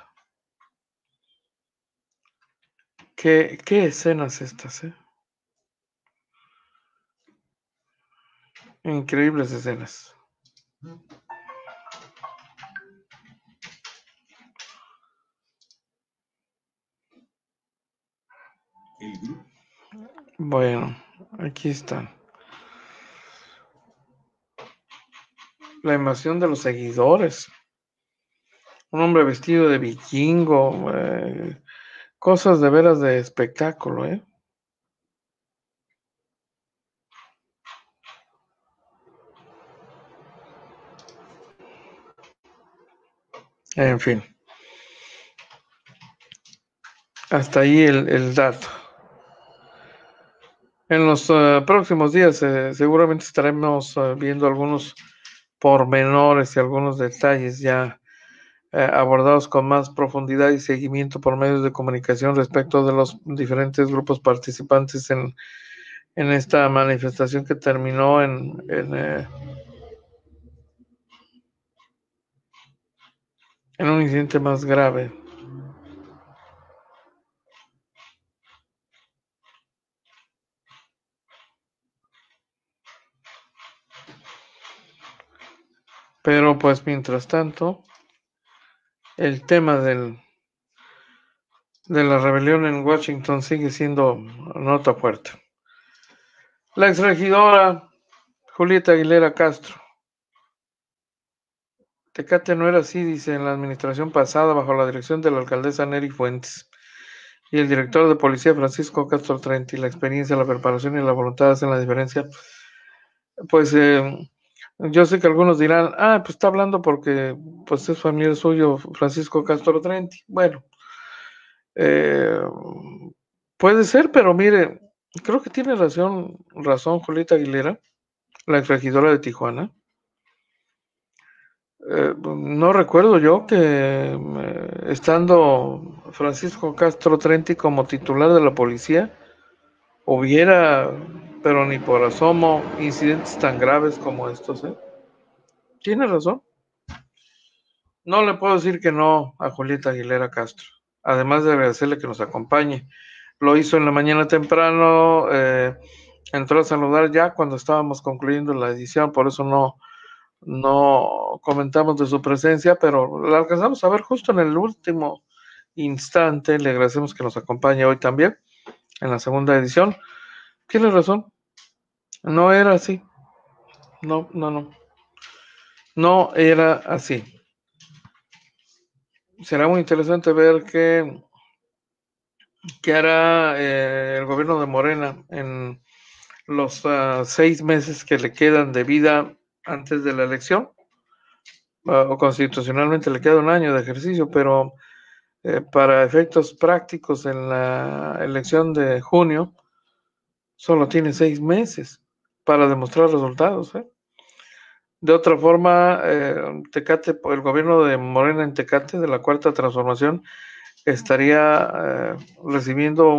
¿Qué escenas estas, Increíbles escenas. Bueno, aquí están. La invasión de los seguidores. Un hombre vestido de vikingo. Cosas de veras de espectáculo, En fin. Hasta ahí el dato. En los próximos días seguramente estaremos viendo algunos pormenores y algunos detalles ya abordados con más profundidad y seguimiento por medios de comunicación respecto de los diferentes grupos participantes en esta manifestación que terminó en un incidente más grave. Pero pues mientras tanto, el tema de la rebelión en Washington sigue siendo nota fuerte. La exregidora Julieta Aguilera Castro. Tecate no era así, dice, en la administración pasada, bajo la dirección de la alcaldesa Nery Fuentes y el director de policía Francisco Castro Trenti. La experiencia, la preparación y la voluntad hacen la diferencia. Pues yo sé que algunos dirán, pues está hablando porque pues es familiar suyo Francisco Castro Trenti. Bueno, puede ser, pero mire, creo que tiene razón Julieta Aguilera, la exregidora de Tijuana. No recuerdo yo que estando Francisco Castro Trenti como titular de la policía hubiera, pero ni por asomo, incidentes tan graves como estos. Tiene razón. No le puedo decir que no a Julieta Aguilera Castro, además de agradecerle que nos acompañe. Lo hizo en la mañana temprano, entró a saludar ya cuando estábamos concluyendo la edición, por eso no comentamos de su presencia, pero la alcanzamos a ver justo en el último instante. Le agradecemos que nos acompañe hoy también en la segunda edición. Tiene razón, no era así. No era así. Será muy interesante ver qué hará el gobierno de Morena en los 6 meses que le quedan de vida antes de la elección. O constitucionalmente le queda un año de ejercicio, pero para efectos prácticos en la elección de junio solo tiene 6 meses para demostrar resultados. De otra forma, Tecate, el gobierno de Morena en Tecate, de la Cuarta Transformación, estaría recibiendo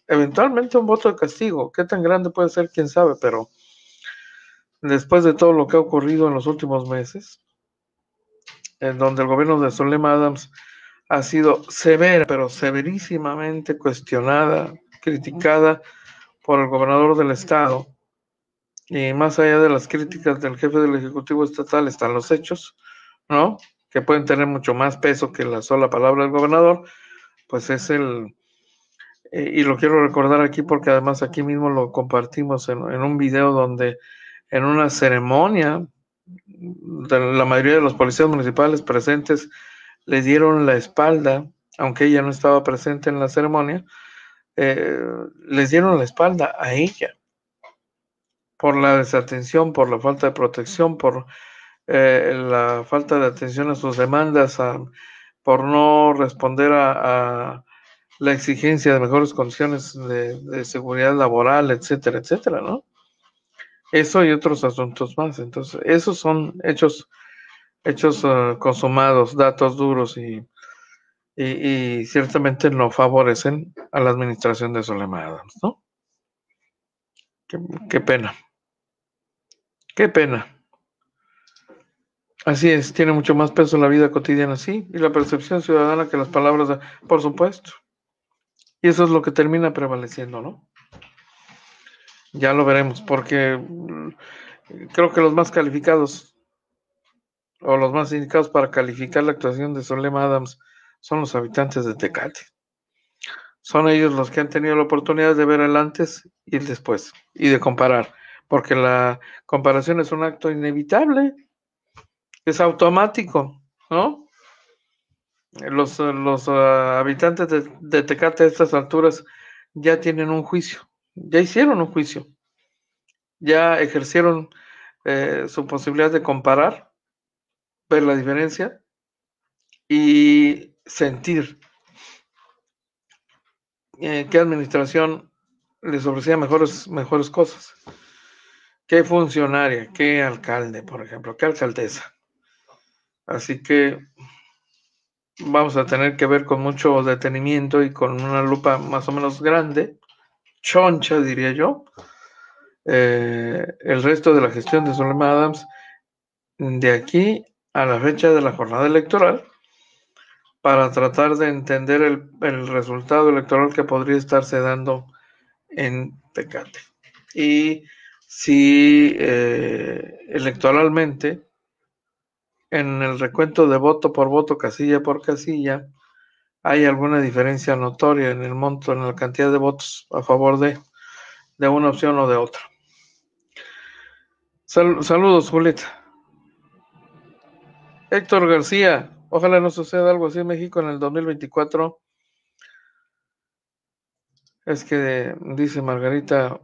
eventualmente un voto de castigo. ¿Qué tan grande puede ser? Quién sabe, pero después de todo lo que ha ocurrido en los últimos meses, en donde el gobierno de Zulema Adams ha sido severa, pero severísimamente cuestionada, criticada por el gobernador del estado, Y más allá de las críticas del jefe del Ejecutivo Estatal están los hechos, ¿no? Que pueden tener mucho más peso que la sola palabra del gobernador, pues es y lo quiero recordar aquí porque además aquí mismo lo compartimos en un video donde en una ceremonia la mayoría de los policías municipales presentes le dieron la espalda, aunque ella no estaba presente en la ceremonia, les dieron la espalda a ella por la desatención, por la falta de protección, por la falta de atención a sus demandas, por no responder a la exigencia de mejores condiciones de seguridad laboral, etcétera, etcétera, ¿no? Eso y otros asuntos más. Entonces, esos son hechos consumados, datos duros y ciertamente no favorecen a la administración de Zulema Adams, ¿no? Qué pena, qué pena. Así es, tiene mucho más peso la vida cotidiana, sí, y la percepción ciudadana que las palabras, por supuesto. Y eso es lo que termina prevaleciendo, ¿no? Ya lo veremos, porque creo que los más calificados o los más indicados para calificar la actuación de Zulema Adams son los habitantes de Tecate. Son ellos los que han tenido la oportunidad de ver el antes y el después y de comparar, porque la comparación es un acto inevitable, es automático, ¿no? Los habitantes de Tecate a estas alturas ya tienen un juicio, ya hicieron un juicio, ya ejercieron su posibilidad de comparar, ver la diferencia y sentir qué administración les ofrecía mejores cosas, qué funcionaria, qué alcalde, por ejemplo, qué alcaldesa. Así que vamos a tener que ver con mucho detenimiento y con una lupa más o menos grande, choncha diría yo, el resto de la gestión de Zulema Adams de aquí a la fecha de la jornada electoral para tratar de entender el resultado electoral que podría estarse dando en Tecate. Y si electoralmente, en el recuento de voto por voto, casilla por casilla, hay alguna diferencia notoria en el monto, en la cantidad de votos a favor de una opción o de otra. Saludos, Julieta. Héctor García, ojalá no suceda algo así en México en el 2024. Es que, dice Margarita,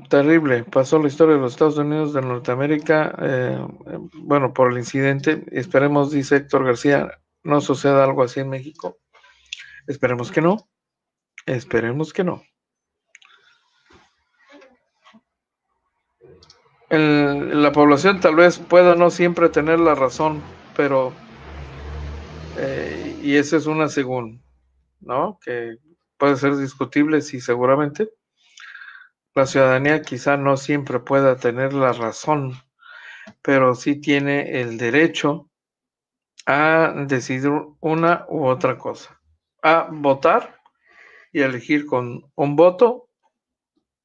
terrible, pasó la historia de los Estados Unidos de Norteamérica, bueno, por el incidente. Esperemos, dice Héctor García, no suceda algo así en México. Esperemos que no, esperemos que no. La población tal vez pueda no siempre tener la razón, pero, y esa es una según, ¿no? Que puede ser discutible, sí, seguramente. La ciudadanía quizá no siempre pueda tener la razón, pero sí tiene el derecho a decidir una u otra cosa, a votar y a elegir con un voto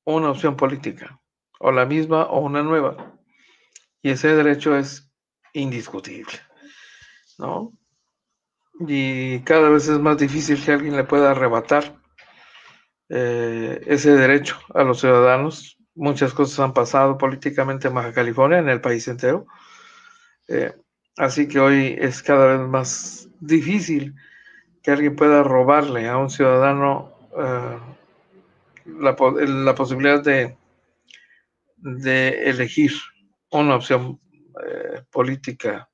una opción política, o la misma o una nueva. Y ese derecho es indiscutible, ¿no? Y cada vez es más difícil que alguien le pueda arrebatar ese derecho a los ciudadanos. Muchas cosas han pasado políticamente en Baja California, en el país entero. Así que hoy es cada vez más difícil que alguien pueda robarle a un ciudadano la posibilidad de elegir una opción política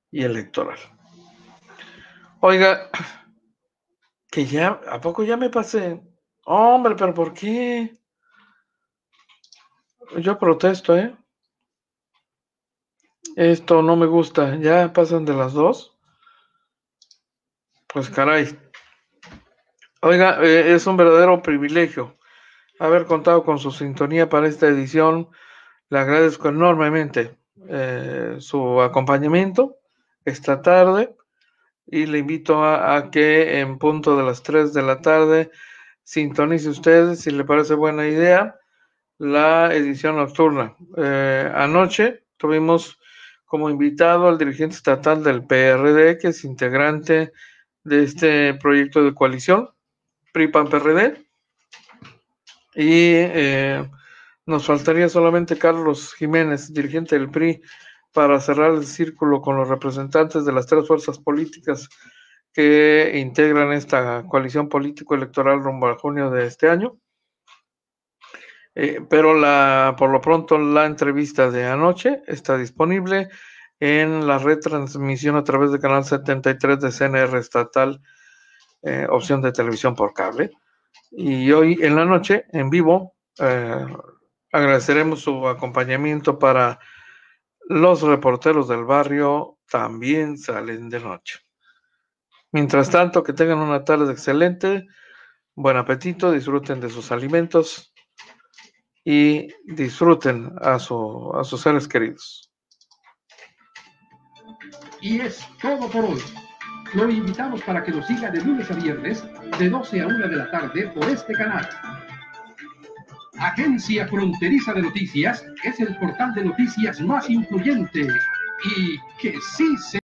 y electoral. Oiga, que ya, ¿a poco ya me pasé? Hombre, pero ¿por qué? Yo protesto, ¿eh? Esto no me gusta. ¿Ya pasan de las 2? Pues caray. Oiga, es un verdadero privilegio haber contado con su sintonía para esta edición. Le agradezco enormemente su acompañamiento esta tarde y le invito a que en punto de las 3 de la tarde sintonice usted, si le parece buena idea, la edición nocturna. Anoche tuvimos como invitado al dirigente estatal del PRD, que es integrante de este proyecto de coalición, PRI-PAN-PRD, y nos faltaría solamente Carlos Jiménez, dirigente del PRI, para cerrar el círculo con los representantes de las 3 fuerzas políticas que integran esta coalición político-electoral rumbo a junio de este año. Pero por lo pronto la entrevista de anoche está disponible en la retransmisión a través del canal 73 de CNR estatal, opción de televisión por cable. Y hoy en la noche, en vivo, agradeceremos su acompañamiento para Los Reporteros del Barrio También Salen de Noche. Mientras tanto, que tengan una tarde excelente, buen apetito, disfruten de sus alimentos y disfruten a sus seres queridos. Y es todo por hoy. Lo invitamos para que nos siga de lunes a viernes, de 12 a 1 de la tarde por este canal. Agencia Fronteriza de Noticias es el portal de noticias más influyente y que sí se